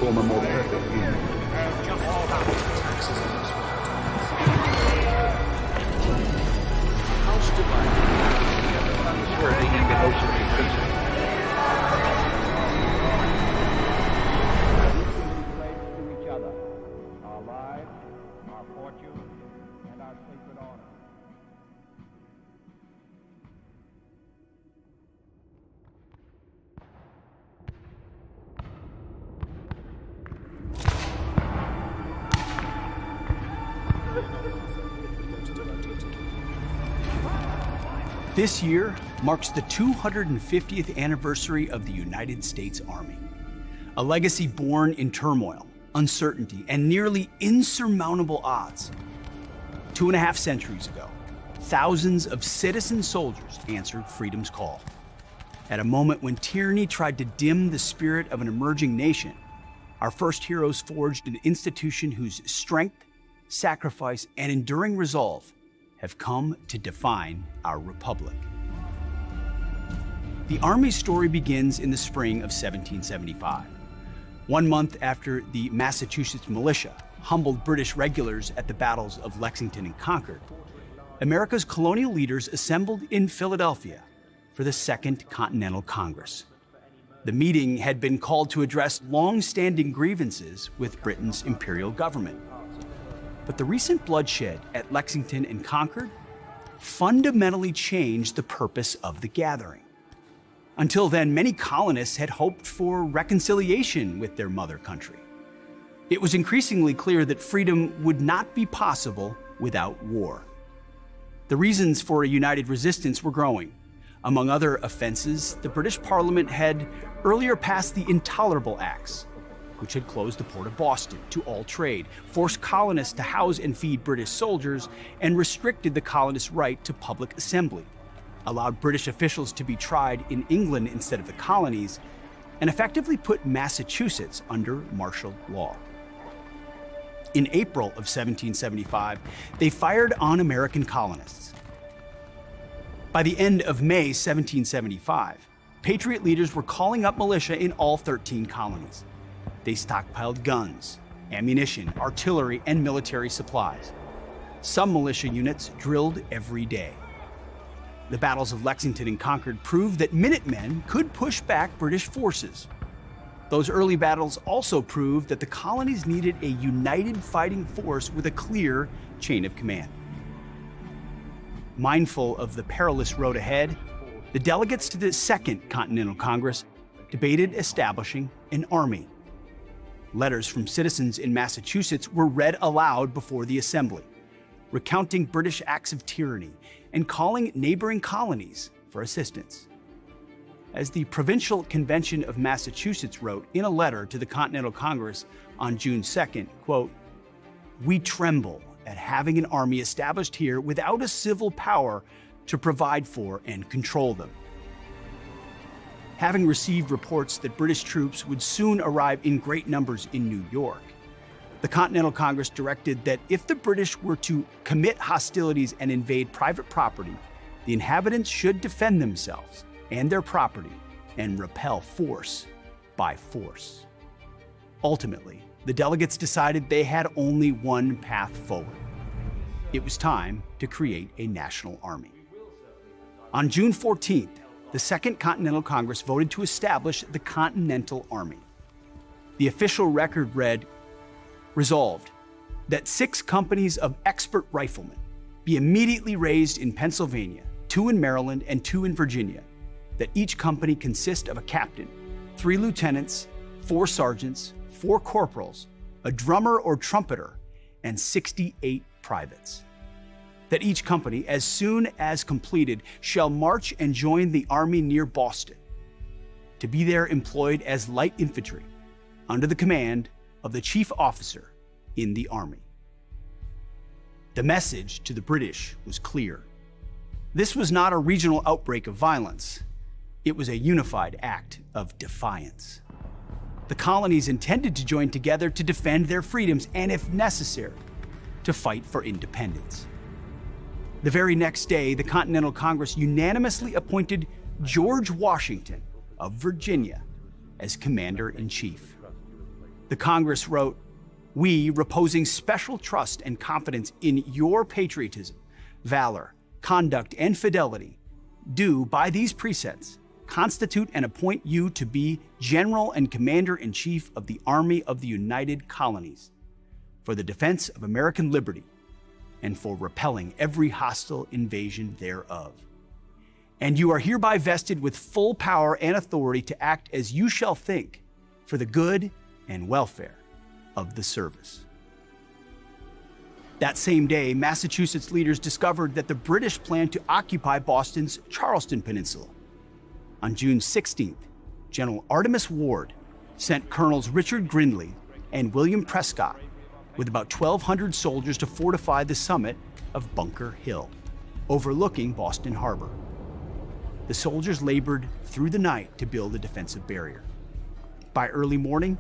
form a more perfect union. This year marks the 250th anniversary of the United States Army, a legacy born in turmoil, uncertainty, and nearly insurmountable odds. 2.5 centuries ago, thousands of citizen soldiers answered freedom's call. At a moment when tyranny tried to dim the spirit of an emerging nation, our first heroes forged an institution whose strength, sacrifice, and enduring resolve have come to define our republic. The Army's story begins in the spring of 1775. 1 month after the Massachusetts militia humbled British regulars at the battles of Lexington and Concord, America's colonial leaders assembled in Philadelphia for the Second Continental Congress. The meeting had been called to address long-standing grievances with Britain's imperial government. But the recent bloodshed at Lexington and Concord fundamentally changed the purpose of the gathering. Until then, many colonists had hoped for reconciliation with their mother country. It was increasingly clear that freedom would not be possible without war. The reasons for a united resistance were growing. Among other offenses, the British Parliament had earlier passed the Intolerable Acts, which had closed the port of Boston to all trade, forced colonists to house and feed British soldiers, and restricted the colonists' right to public assembly, allowed British officials to be tried in England instead of the colonies, and effectively put Massachusetts under martial law. In April of 1775, they fired on American colonists. By the end of May 1775, Patriot leaders were calling up militia in all 13 colonies. They stockpiled guns, ammunition, artillery, and military supplies. Some militia units drilled every day. The battles of Lexington and Concord proved that Minutemen could push back British forces. Those early battles also proved that the colonies needed a united fighting force with a clear chain of command. Mindful of the perilous road ahead, the delegates to the Second Continental Congress debated establishing an army. Letters from citizens in Massachusetts were read aloud before the assembly, recounting British acts of tyranny and calling neighboring colonies for assistance. As the Provincial Convention of Massachusetts wrote in a letter to the Continental Congress on June 2nd, quote, "We tremble at having an army established here without a civil power to provide for and control them." Having received reports that British troops would soon arrive in great numbers in New York, the Continental Congress directed that if the British were to commit hostilities and invade private property, the inhabitants should defend themselves and their property and repel force by force. Ultimately, the delegates decided they had only one path forward. It was time to create a national army. On June 14th, the Second Continental Congress voted to establish the Continental Army. The official record read, "Resolved that 6 companies of expert riflemen be immediately raised in Pennsylvania, 2 in Maryland, and 2 in Virginia, that each company consist of a captain, 3 lieutenants, 4 sergeants, 4 corporals, a drummer or trumpeter, and 68 privates. That each company, as soon as completed, shall march and join the army near Boston, to be there employed as light infantry, under the command of the chief officer in the army." The message to the British was clear. This was not a regional outbreak of violence. It was a unified act of defiance. The colonies intended to join together to defend their freedoms and, if necessary, to fight for independence. The very next day, the Continental Congress unanimously appointed George Washington of Virginia as Commander-in-Chief. The Congress wrote, "We, reposing special trust and confidence in your patriotism, valor, conduct, and fidelity, do, by these precepts, constitute and appoint you to be General and Commander-in-Chief of the Army of the United Colonies, for the defense of American liberty, and for repelling every hostile invasion thereof. And you are hereby vested with full power and authority to act as you shall think for the good and welfare of the service." That same day, Massachusetts leaders discovered that the British planned to occupy Boston's Charleston Peninsula. On June 16th, General Artemus Ward sent Colonels Richard Grindley and William Prescott with about 1,200 soldiers to fortify the summit of Bunker Hill, overlooking Boston Harbor. The soldiers labored through the night to build a defensive barrier. By early morning,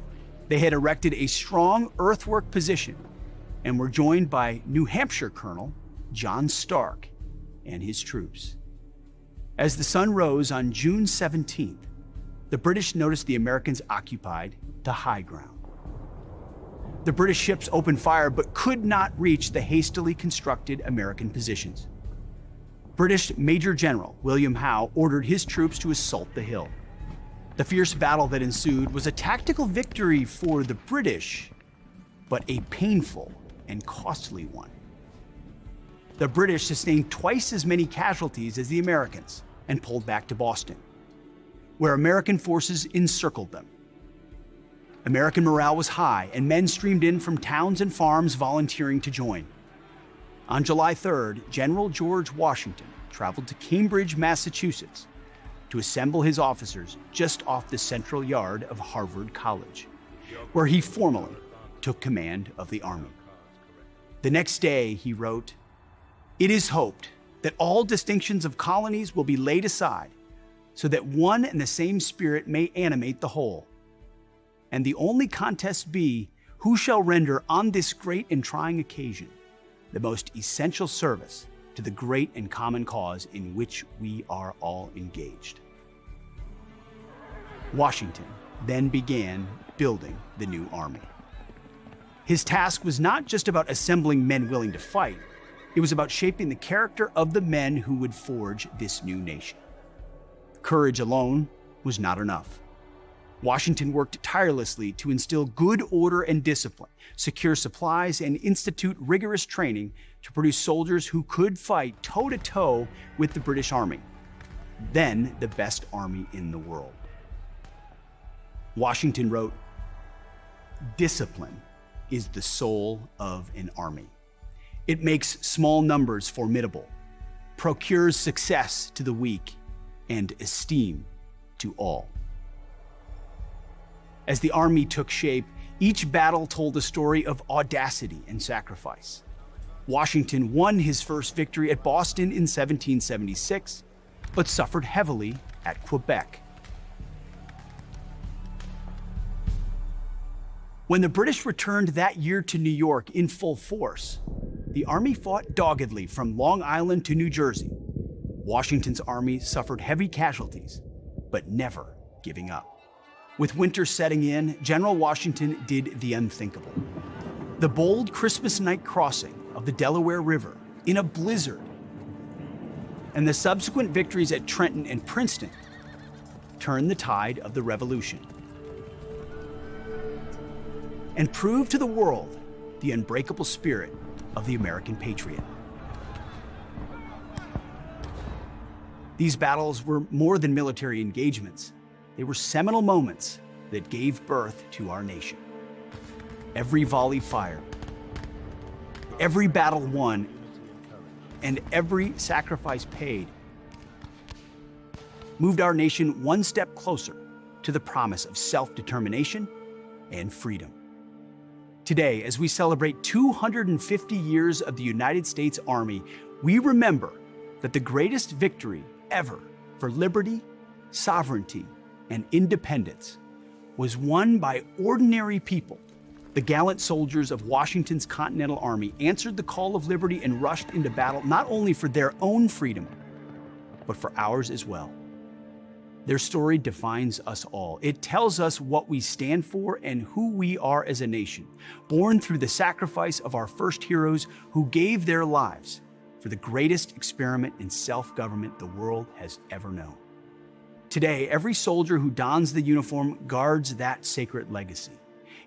they had erected a strong earthwork position and were joined by New Hampshire Colonel John Stark and his troops. As the sun rose on June 17th, the British noticed the Americans occupied the high ground. The British ships opened fire but could not reach the hastily constructed American positions. British Major General William Howe ordered his troops to assault the hill. The fierce battle that ensued was a tactical victory for the British, but a painful and costly one. The British sustained twice as many casualties as the Americans and pulled back to Boston, where American forces encircled them. American morale was high, and men streamed in from towns and farms volunteering to join. On July 3rd, General George Washington traveled to Cambridge, Massachusetts, to assemble his officers just off the central yard of Harvard College, where he formally took command of the Army. The next day, he wrote, "It is hoped that all distinctions of colonies will be laid aside, so that one and the same spirit may animate the whole. And the only contest be, who shall render on this great and trying occasion the most essential service to the great and common cause in which we are all engaged." Washington then began building the new army. His task was not just about assembling men willing to fight, it was about shaping the character of the men who would forge this new nation. Courage alone was not enough. Washington worked tirelessly to instill good order and discipline, secure supplies, and institute rigorous training to produce soldiers who could fight toe-to-toe with the British Army, then the best army in the world. Washington wrote, "Discipline is the soul of an army. It makes small numbers formidable, procures success to the weak, and esteem to all." As the army took shape, each battle told a story of audacity and sacrifice. Washington won his first victory at Boston in 1776, but suffered heavily at Quebec. When the British returned that year to New York in full force, the army fought doggedly from Long Island to New Jersey. Washington's army suffered heavy casualties, but never giving up. With winter setting in, General Washington did the unthinkable. The bold Christmas night crossing of the Delaware River in a blizzard, and the subsequent victories at Trenton and Princeton turned the tide of the Revolution and proved to the world the unbreakable spirit of the American patriot. These battles were more than military engagements. They were seminal moments that gave birth to our nation. Every volley fired, every battle won, and every sacrifice paid moved our nation one step closer to the promise of self-determination and freedom. Today, as we celebrate 250 years of the United States Army, we remember that the greatest victory ever for liberty, sovereignty, and independence was won by ordinary people. The gallant soldiers of Washington's Continental Army answered the call of liberty and rushed into battle not only for their own freedom, but for ours as well. Their story defines us all. It tells us what we stand for and who we are as a nation, born through the sacrifice of our first heroes who gave their lives for the greatest experiment in self-government the world has ever known. Today, every soldier who dons the uniform guards that sacred legacy,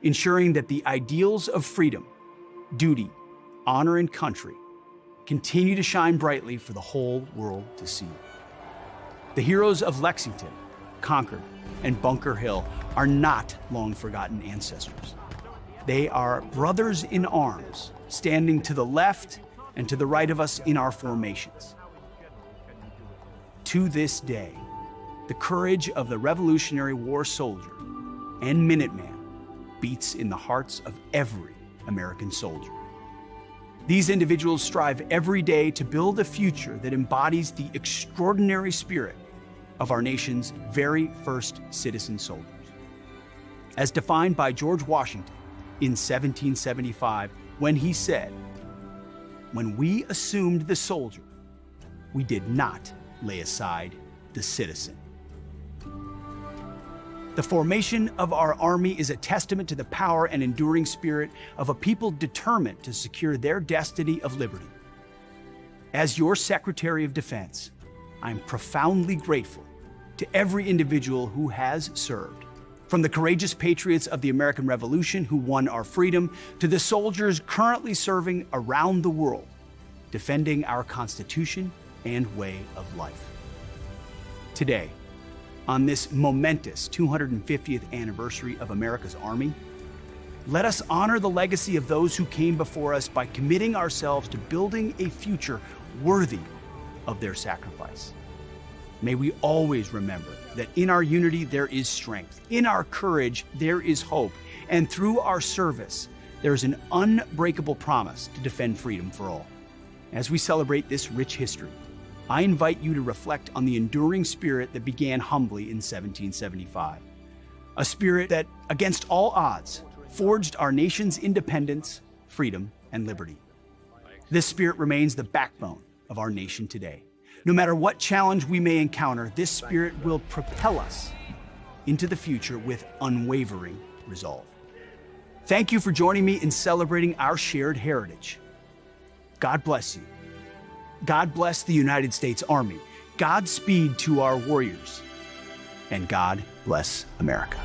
ensuring that the ideals of freedom, duty, honor, and country continue to shine brightly for the whole world to see. The heroes of Lexington, Concord, and Bunker Hill are not long-forgotten ancestors. They are brothers in arms, standing to the left and to the right of us in our formations. To this day, the courage of the Revolutionary War soldier and Minuteman beats in the hearts of every American soldier. These individuals strive every day to build a future that embodies the extraordinary spirit of our nation's very first citizen soldiers. As defined by George Washington in 1775, when he said, "When we assumed the soldier, we did not lay aside the citizen." The formation of our Army is a testament to the power and enduring spirit of a people determined to secure their destiny of liberty. As your Secretary of Defense, I'm profoundly grateful to every individual who has served, from the courageous patriots of the American Revolution who won our freedom to the soldiers currently serving around the world, defending our Constitution and way of life. Today, on this momentous 250th anniversary of America's Army, let us honor the legacy of those who came before us by committing ourselves to building a future worthy of their sacrifice. May we always remember that in our unity there is strength, in our courage there is hope, and through our service there is an unbreakable promise to defend freedom for all. As we celebrate this rich history, I invite you to reflect on the enduring spirit that began humbly in 1775. A spirit that, against all odds, forged our nation's independence, freedom, and liberty. This spirit remains the backbone of our nation today. No matter what challenge we may encounter, this spirit will propel us into the future with unwavering resolve. Thank you for joining me in celebrating our shared heritage. God bless you. God bless the United States Army. Godspeed to our warriors. And God bless America.